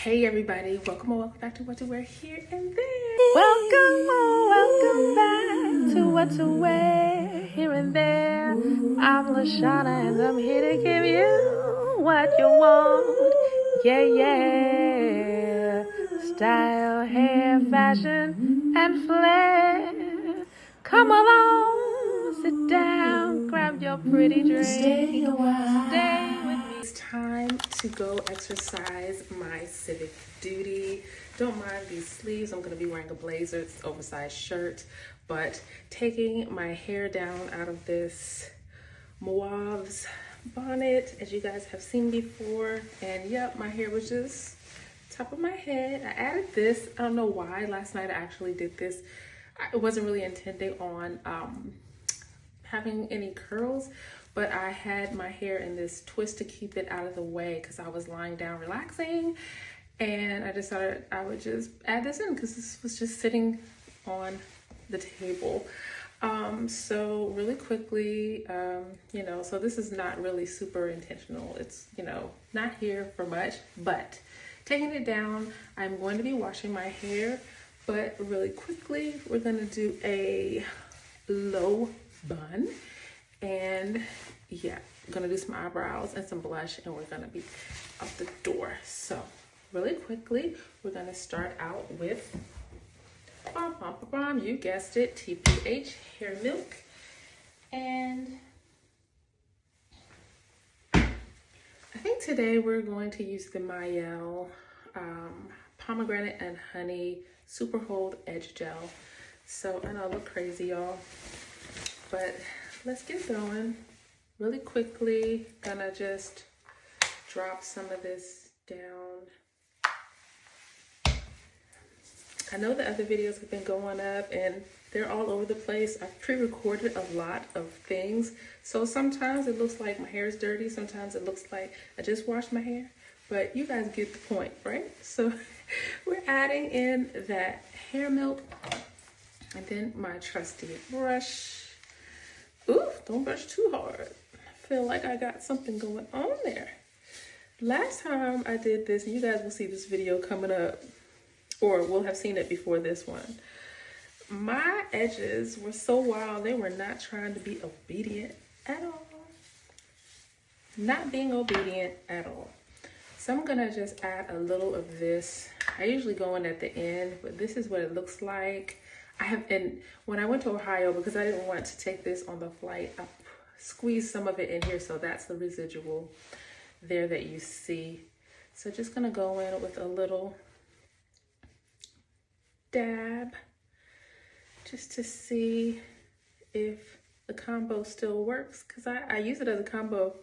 Hey everybody, welcome or welcome back to What to Wear Here and There. Welcome back to What to Wear Here and There. I'm Lashana and I'm here to give you what you want. Yeah. Style, hair, fashion, and flair. Come along, sit down, grab your pretty drink. Stay a while. Stay with me. It's time to go exercise my civic duty. Don't mind these sleeves. I'm going to be wearing a blazer. It's an oversized shirt, but taking my hair down out of this Mauve's bonnet, as you guys have seen before. And yep, my hair was just top of my head. I added this. I don't know why. Last night I actually did this. I wasn't really intending on having any curls, but I had my hair in this twist to keep it out of the way because I was lying down relaxing, and I decided I would just add this in because this was just sitting on the table. So really quickly, so this is not really super intentional. It's, not here for much, but taking it down, I'm going to be washing my hair, but really quickly, we're going to do a low bun, and yeah, I'm gonna do some eyebrows and some blush, and we're gonna be out the door. So really quickly, we're gonna start out with you guessed it, TPH hair milk. And I think today we're going to use the Mielle pomegranate and honey super hold edge gel. So I know I look crazy, y'all, but let's get going. Really quickly, gonna just drop some of this down. I know the other videos have been going up and they're all over the place. I've pre-recorded a lot of things, so sometimes it looks like my hair is dirty, sometimes it looks like I just washed my hair, but you guys get the point, right? So we're adding in that hair milk, and then my trusty brush. Ooh, don't brush too hard. I feel like I got something going on there. Last time I did this, and you guys will see this video coming up, or will have seen it before this one. My edges were so wild, they were not trying to be obedient at all. Not being obedient at all. So I'm gonna just add a little of this. I usually go in at the end, but this is what it looks like. And when I went to Ohio, because I didn't want to take this on the flight, I squeezed some of it in here, so that's the residual there that you see. So just gonna go in with a little dab just to see if the combo still works, because I use it as a combo.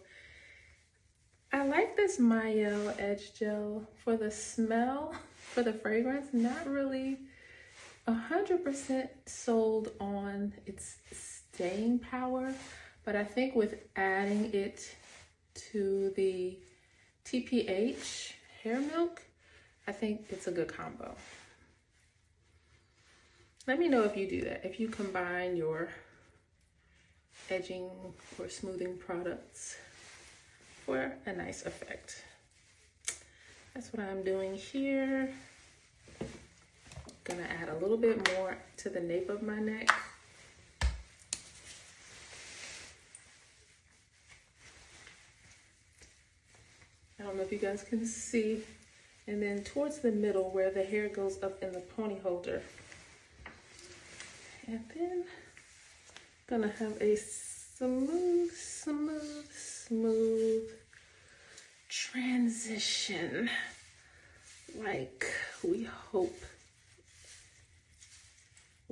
I like this Mielle edge gel for the smell, for the fragrance. Not really 100% sold on its staying power, but I think with adding it to the TPH hair milk, I think it's a good combo. Let me know if you do that, if you combine your edging or smoothing products for a nice effect. That's what I'm doing here. Gonna add a little bit more to the nape of my neck. I don't know if you guys can see. And then towards the middle where the hair goes up in the pony holder. And then gonna have a smooth transition, like we hope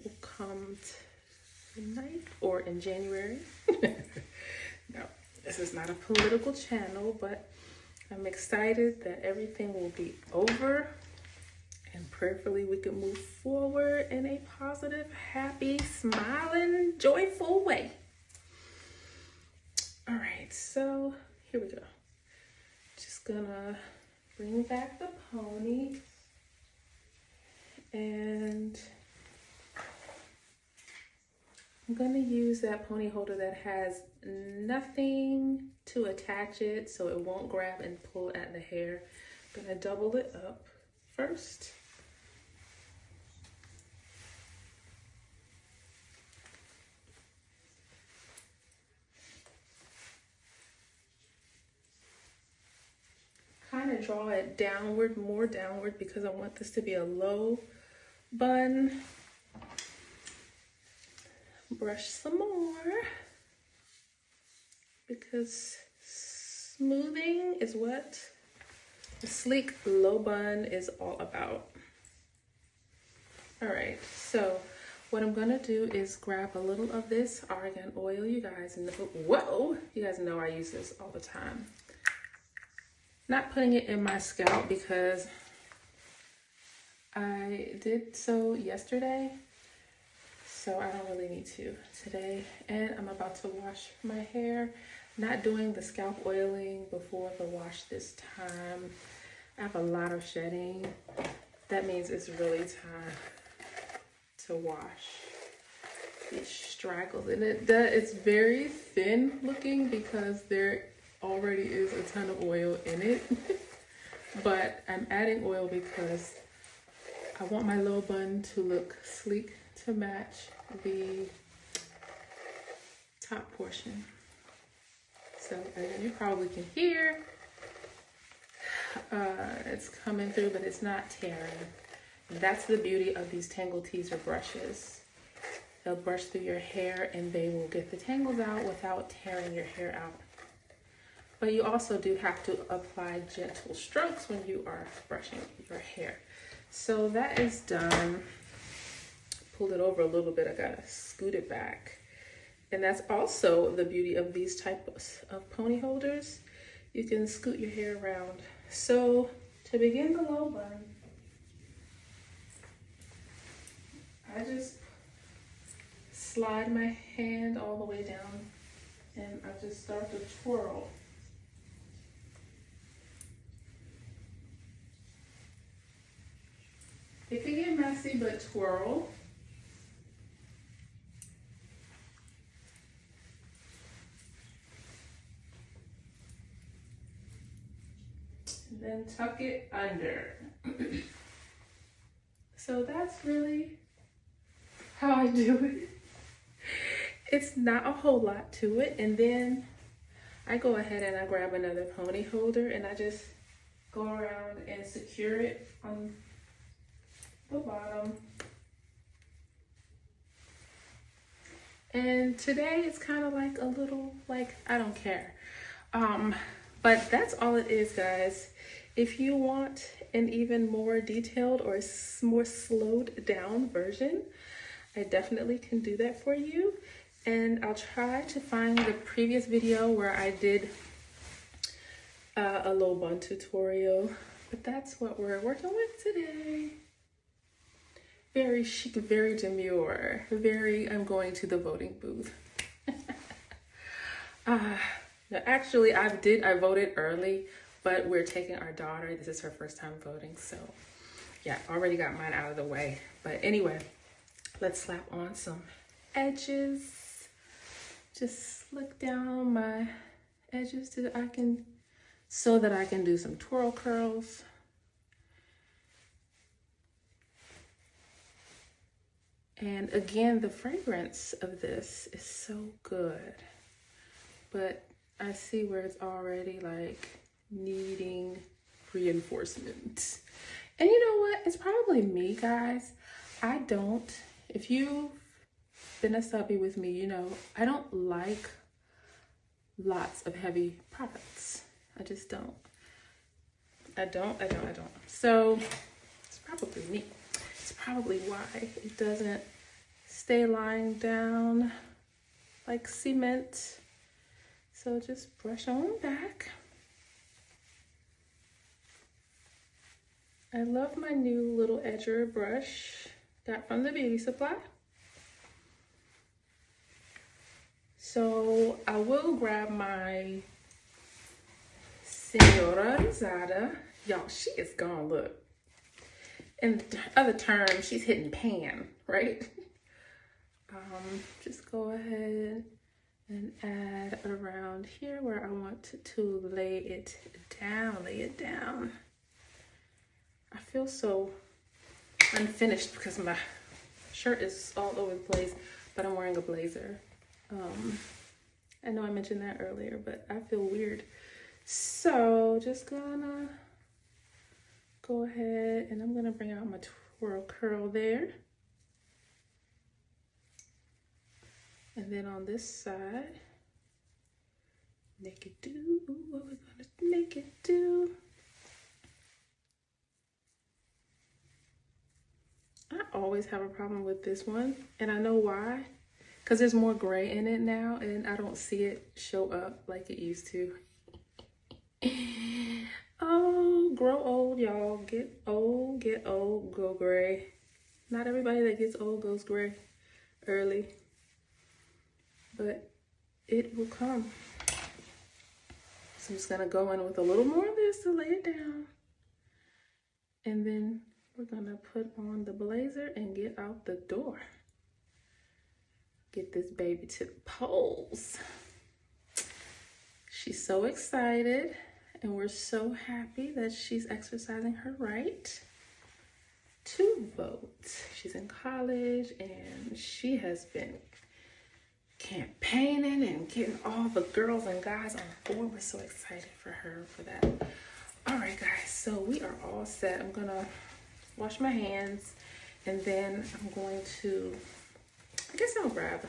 will come tonight or in January. No, this is not a political channel, but I'm excited that everything will be over, and prayerfully we can move forward in a positive, happy, smiling, joyful way. All right, so here we go. Just gonna bring back the pony, and I'm gonna use that pony holder that has nothing to attach it so it won't grab and pull at the hair. I'm gonna double it up first. Kind of draw it downward, more downward, because I want this to be a low bun. Brush some more, because smoothing is what the sleek low bun is all about. All right, so what I'm gonna do is grab a little of this argan oil. You guys know, whoa, you guys know I use this all the time. Not putting it in my scalp because I did so yesterday, so I don't really need to today. And I'm about to wash my hair. Not doing the scalp oiling before the wash this time. I have a lot of shedding. That means it's really time to wash these straggles. And it's very thin looking because there already is a ton of oil in it. But I'm adding oil because I want my low bun to look sleek to match the top portion. So as you probably can hear, it's coming through, but it's not tearing. That's the beauty of these Tangle Teezer brushes. They'll brush through your hair and they will get the tangles out without tearing your hair out. But you also do have to apply gentle strokes when you are brushing your hair. So that is done. Pull it over a little bit. I gotta scoot it back. And that's also the beauty of these types of pony holders. You can scoot your hair around. So to begin the low bun, I just slide my hand all the way down and I just start to twirl. It can get messy, but twirl. And then tuck it under. So that's really how I do it. It's not a whole lot to it. And then I go ahead and I grab another pony holder and I just go around and secure it on the bottom. And today it's kind of like a little, like, I don't care. But that's all it is, guys. If you want an even more detailed or more slowed down version, I definitely can do that for you. And I'll try to find the previous video where I did a low bun tutorial. But that's what we're working with today. Very chic, very demure, very I'm going to the voting booth. No, actually, I voted early, but we're taking our daughter. This is her first time voting, so yeah, already got mine out of the way. But anyway, let's slap on some edges. Just slick down my edges so that I can do some twirl curls. And again, the fragrance of this is so good, but I see where it's already like needing reinforcement. And you know what? It's probably me, guys. If you've been a subby with me, you know, I don't like lots of heavy products. I just don't. I don't. So it's probably me. It's probably why it doesn't stay lying down like cement. So just brush on back. I love my new little edger brush, got from the beauty supply. So I will grab my Senora Rosada. Y'all, she is gone, look. In other terms, she's hitting pan, right? Just go ahead and add around here where I want to lay it down. I feel so unfinished because my shirt is all over the place, but I'm wearing a blazer. I know I mentioned that earlier, but I feel weird. So just gonna go ahead and I'm gonna bring out my twirl curl there. And then on this side, make it do what we're gonna make it do. I always have a problem with this one, and I know why. Because there's more gray in it now, and I don't see it show up like it used to. Oh, grow old, y'all. Get old, go gray. Not everybody that gets old goes gray early, but it will come. So I'm just gonna go in with a little more of this to lay it down. And then we're gonna put on the blazer and get out the door. Get this baby to the polls. She's so excited, and we're so happy that she's exercising her right to vote. She's in college, and she has been campaigning and getting all the girls and guys on board. We're so excited for her for that. All right, guys, so we are all set. I'm gonna wash my hands, and then I'm going to, I guess I'll grab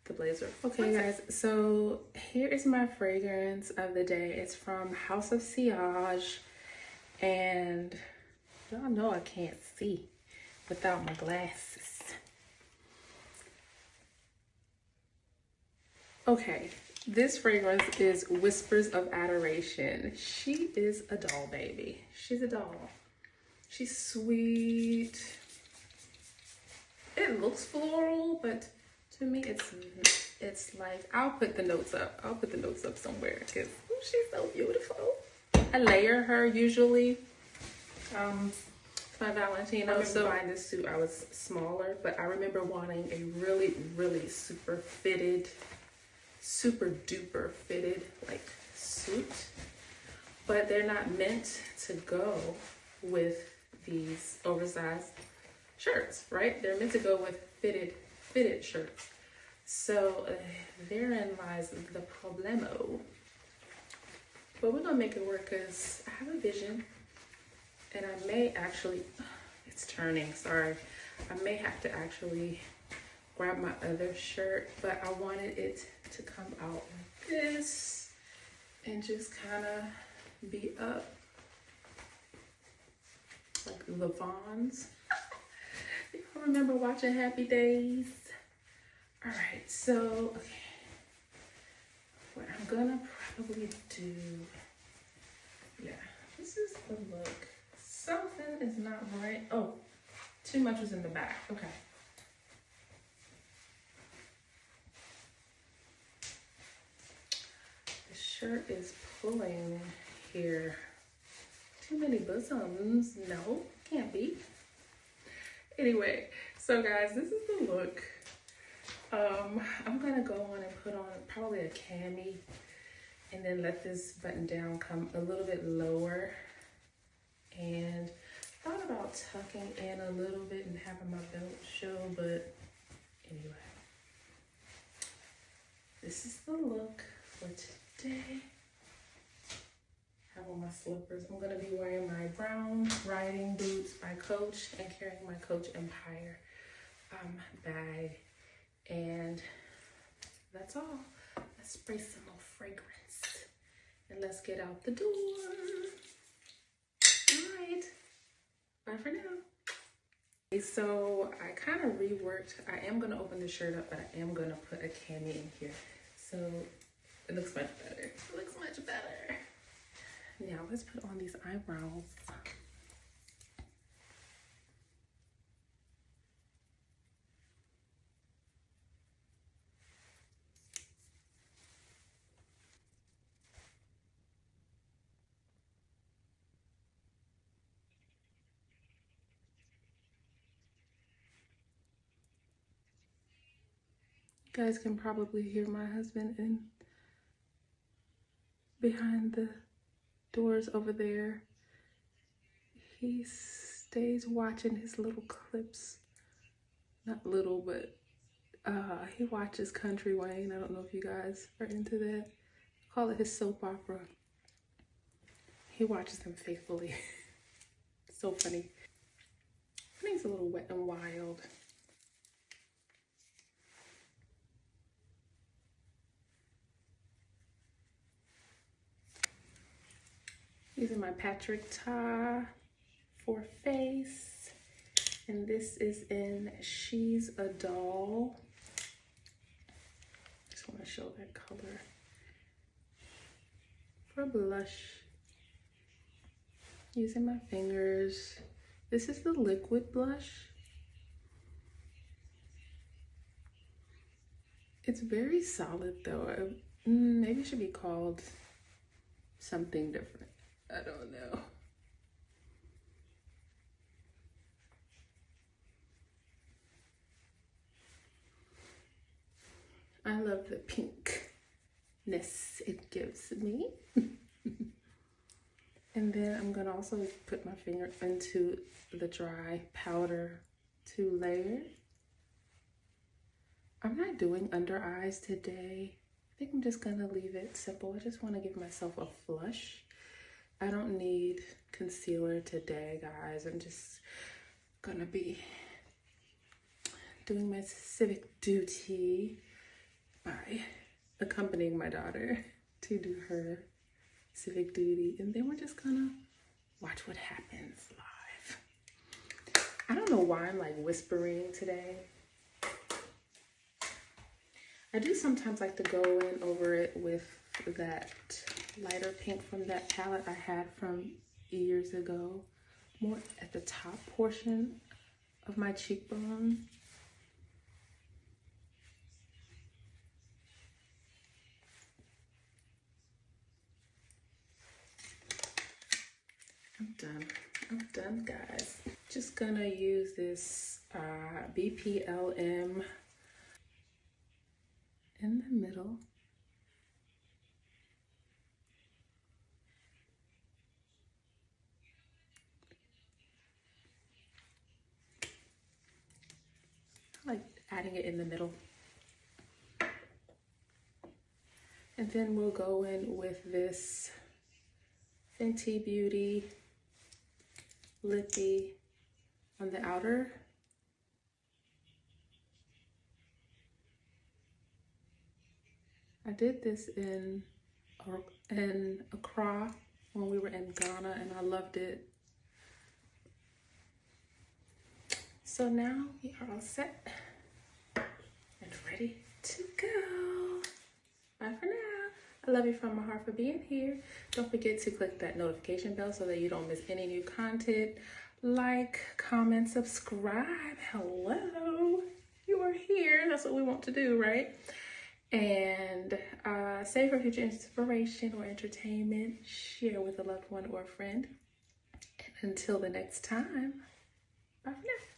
the blazer. Okay, guys, so here is my fragrance of the day. It's from House of Sillage, and y'all know I can't see without my glasses. Okay, this fragrance is Whispers of Adoration. She is a doll, baby. She's a doll. She's sweet. It looks floral, but to me, it's like, I'll put the notes up. I'll put the notes up somewhere because she's so beautiful. I layer her usually. My Valentino. So buying this suit, I was smaller, but I remember wanting a really, really super duper fitted like suit, but they're not meant to go with these oversized shirts, right? They're meant to go with fitted shirts. So therein lies the problemo. But we're gonna make it work because I have a vision, and I may actually, it's turning, sorry. I may have to actually grab my other shirt, but I wanted it to come out like this and just kind of be up like the Vons. You remember watching Happy Days? All right, so okay, what I'm gonna probably do, yeah, this is the look. Something is not right. Oh, too much was in the back. Okay. The shirt is pulling here. Too many bosoms. No, can't be. Anyway, so guys, this is the look. I'm gonna go on and put on probably a cami and then let this button down come a little bit lower. And thought about tucking in a little bit and having my belt show, but anyway, this is the look for today. Have on my slippers. I'm gonna be wearing my brown riding boots by Coach and carrying my Coach Empire bag, and that's all. Let's spray some more fragrance and let's get out the door. All right, bye for now. Okay, so I kind of reworked. I am gonna open the shirt up, but I am gonna put a cami in here, so it looks much better. It looks much better. Now let's put on these eyebrows. You guys can probably hear my husband in behind the doors over there. He's stays watching his little clips. Not little, but he watches Country Wayne. I don't know if you guys are into that. I call it his soap opera. He watches them faithfully. So funny. I think it's a little Wet and Wild. These are my Patrick Ta for face. And this is in She's a Doll. Just want to show that color. For blush, using my fingers. This is the liquid blush. It's very solid though. Maybe it should be called something different. I don't know. I love the pinkness it gives me. And then I'm gonna also put my finger into the dry powder to layer. I'm not doing under eyes today. I think I'm just gonna leave it simple. I just wanna give myself a flush. I don't need concealer today, guys. I'm just gonna be doing my civic duty by accompanying my daughter to do her civic duty, and then we're just gonna watch what happens live. I don't know why I'm like whispering today. I do sometimes like to go in over it with that lighter pink from that palette I had from years ago, more at the top portion of my cheekbone. I'm done, guys. Just gonna use this BPLM in the middle. I like adding it in the middle. And then we'll go in with this Fenty Beauty Lippy on the outer. I did this in Accra when we were in Ghana, and I loved it. So now we are all set and ready to go. Bye for now. I love you from my heart for being here. Don't forget to click that notification bell so that you don't miss any new content. Like, comment, subscribe. Hello. You are here. That's what we want to do, right? And save for future inspiration or entertainment. Share with a loved one or a friend. And until the next time, bye for now.